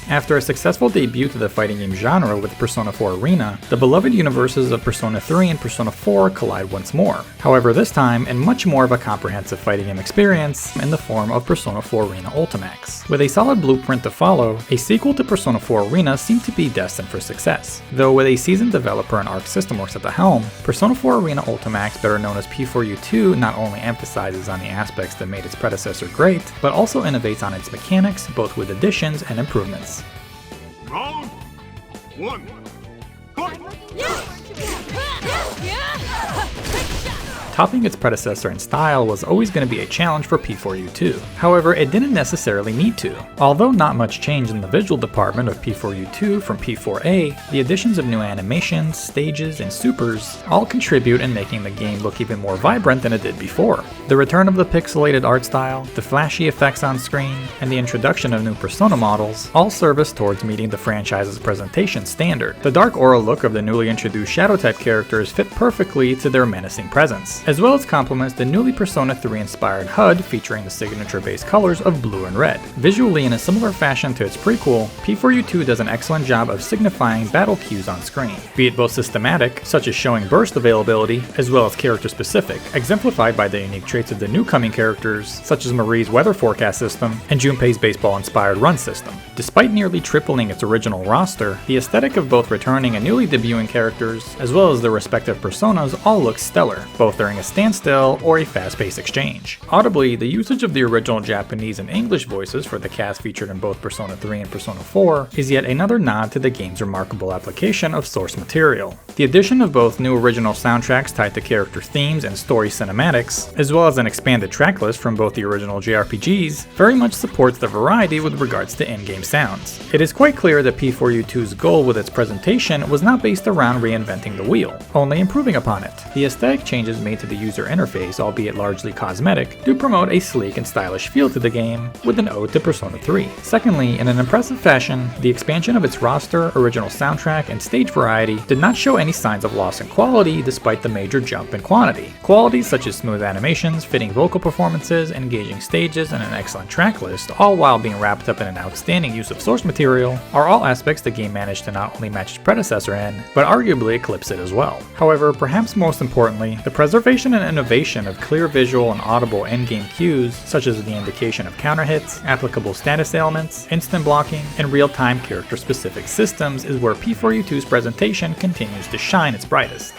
After a successful debut to the fighting game genre with Persona 4 Arena, the beloved universes of Persona 3 and Persona 4 collide once more. However, this time in much more of a comprehensive fighting game experience in the form of Persona 4 Arena Ultimax. With a solid blueprint to follow, a sequel to Persona 4 Arena seemed to be destined for success. Though with a seasoned developer and Arc System Works at the helm, Persona 4 Arena Ultimax, better known as P4U2, not only emphasizes on the aspects that made its predecessor great, but also innovates on its mechanics, both with additions and improvements. Round 1. Fight! Topping its predecessor in style was always going to be a challenge for P4U2. However, it didn't necessarily need to. Although not much change in the visual department of P4U2 from P4A, the additions of new animations, stages, and supers all contribute in making the game look even more vibrant than it did before. The return of the pixelated art style, the flashy effects on screen, and the introduction of new Persona models all service towards meeting the franchise's presentation standard. The dark aura look of the newly introduced Shadow-type characters fit perfectly to their menacing presence, as well as complements the newly Persona 3 inspired HUD featuring the signature base colors of blue and red. Visually in a similar fashion to its prequel, P4U2 does an excellent job of signifying battle cues on screen, be it both systematic, such as showing burst availability, as well as character specific, exemplified by the unique traits of the new coming characters, such as Marie's weather forecast system and Junpei's baseball inspired run system. Despite nearly tripling its original roster, the aesthetic of both returning and newly debuting characters, as well as their respective personas, all look stellar, both during a standstill or a fast-paced exchange. Audibly, the usage of the original Japanese and English voices for the cast featured in both Persona 3 and Persona 4 is yet another nod to the game's remarkable application of source material. The addition of both new original soundtracks tied to character themes and story cinematics, as well as an expanded tracklist from both the original JRPGs, very much supports the variety with regards to in-game sounds. It is quite clear that P4U2's goal with its presentation was not based around reinventing the wheel, only improving upon it. The aesthetic changes made to the user interface, albeit largely cosmetic, do promote a sleek and stylish feel to the game, with an ode to Persona 3. Secondly, in an impressive fashion, the expansion of its roster, original soundtrack, and stage variety did not show any signs of loss in quality despite the major jump in quantity. Qualities such as smooth animations, fitting vocal performances, engaging stages, and an excellent track list, all while being wrapped up in an outstanding use of source material, are all aspects the game managed to not only match its predecessor in, but arguably eclipse it as well. However, perhaps most importantly, the preservation and innovation of clear visual and audible endgame cues, such as the indication of counter hits, applicable status ailments, instant blocking, and real-time character-specific systems is where P4U2's presentation continues to shine its brightest.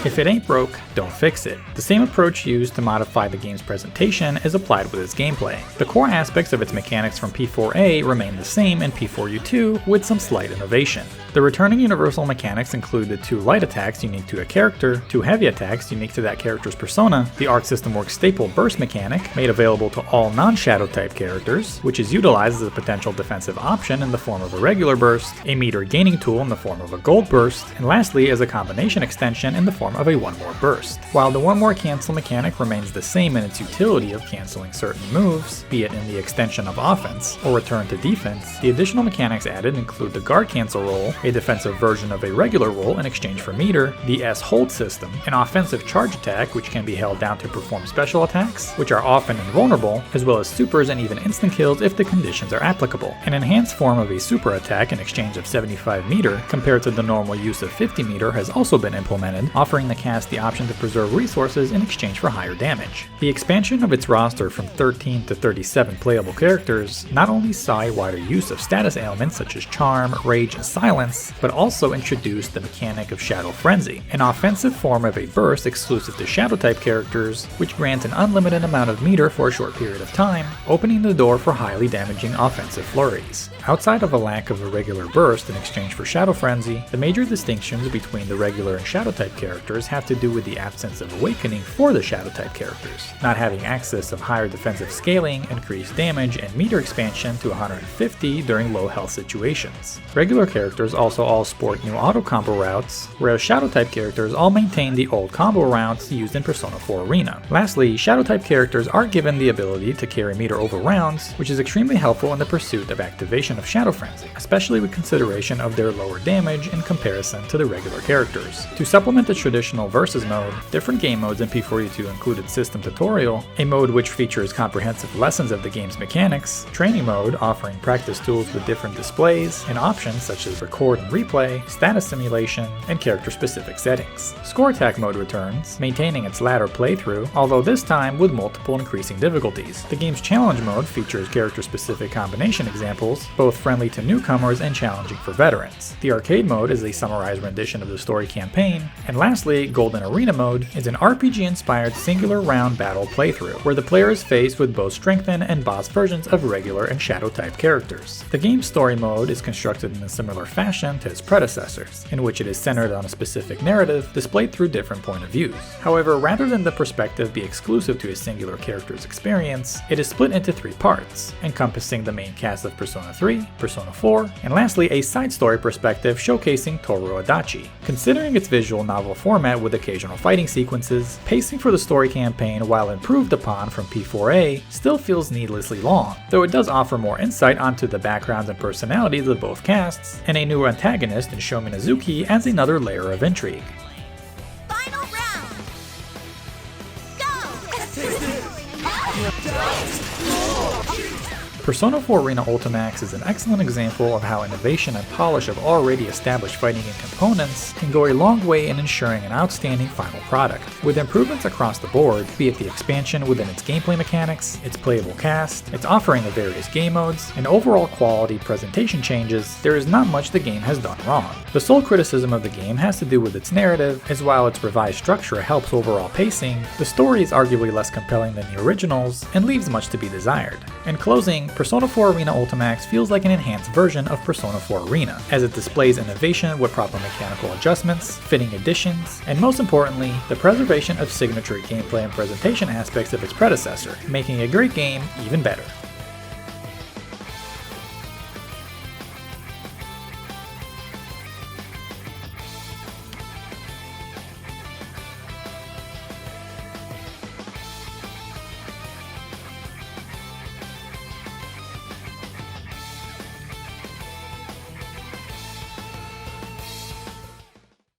If it ain't broke, don't fix it. The same approach used to modify the game's presentation is applied with its gameplay. The core aspects of its mechanics from P4A remain the same in P4U2 with some slight innovation. The returning universal mechanics include the 2 light attacks unique to a character, 2 heavy attacks unique to that character's persona, the Arc System Works staple burst mechanic, made available to all non-shadow type characters, which is utilized as a potential defensive option in the form of a regular burst, a meter gaining tool in the form of a gold burst, and lastly as a combination extension in the form of a one more burst. While the one more cancel mechanic remains the same in its utility of canceling certain moves, be it in the extension of offense or return to defense, the additional mechanics added include the guard cancel roll, a defensive version of a regular roll in exchange for meter, the S hold system, an offensive charge attack which can be held down to perform special attacks, which are often invulnerable, as well as supers and even instant kills if the conditions are applicable. An enhanced form of a super attack in exchange of 75 meter compared to the normal use of 50 meter has also been implemented, offering the cast the option to preserve resources in exchange for higher damage. The expansion of its roster from 13 to 37 playable characters not only saw a wider use of status ailments such as charm, rage, and silence, but also introduced the mechanic of Shadow Frenzy, an offensive form of a burst exclusive to Shadow type characters, which grants an unlimited amount of meter for a short period of time, opening the door for highly damaging offensive flurries. Outside of a lack of a regular burst in exchange for Shadow Frenzy, the major distinctions between the regular and Shadow type characters have to do with the absence of awakening for the Shadow type characters, not having access of higher defensive scaling, increased damage, and meter expansion to 150 during low health situations. Regular characters also all sport new auto combo routes, whereas Shadow type characters all maintain the old combo routes used in Persona 4 Arena. Lastly, Shadow type characters are given the ability to carry meter over rounds, which is extremely helpful in the pursuit of activation of Shadow Frenzy, especially with consideration of their lower damage in comparison to the regular characters. To supplement complement the traditional versus mode, different game modes in P4U2 included System Tutorial, a mode which features comprehensive lessons of the game's mechanics, Training Mode offering practice tools with different displays, and options such as Record and Replay, Status Simulation, and character-specific settings. Score Attack Mode returns, maintaining its latter playthrough, although this time with multiple increasing difficulties. The game's Challenge Mode features character-specific combination examples, both friendly to newcomers and challenging for veterans. The Arcade Mode is a summarized rendition of the story campaign, and lastly, Golden Arena Mode is an RPG-inspired singular round battle playthrough, where the player is faced with both strengthened and boss versions of regular and shadow-type characters. The game's Story Mode is constructed in a similar fashion to its predecessors, in which it is centered on a specific narrative displayed through different point of views. However, rather than the perspective be exclusive to a singular character's experience, it is split into 3 parts, encompassing the main cast of Persona 3, Persona 4, and lastly a side story perspective showcasing Toru Adachi. Considering its visual novel format with occasional fighting sequences, pacing for the story campaign, while improved upon from P4A, still feels needlessly long, though it does offer more insight onto the backgrounds and personalities of both casts, and a new antagonist in Sho Minazuki adds another layer of intrigue. Final round. Go! Persona 4 Arena Ultimax is an excellent example of how innovation and polish of already established fighting game components can go a long way in ensuring an outstanding final product. With improvements across the board, be it the expansion within its gameplay mechanics, its playable cast, its offering of various game modes, and overall quality presentation changes, there is not much the game has done wrong. The sole criticism of the game has to do with its narrative, as while its revised structure helps overall pacing, the story is arguably less compelling than the originals and leaves much to be desired. In closing, Persona 4 Arena Ultimax feels like an enhanced version of Persona 4 Arena, as it displays innovation with proper mechanical adjustments, fitting additions, and most importantly, the preservation of signature gameplay and presentation aspects of its predecessor, making a great game even better.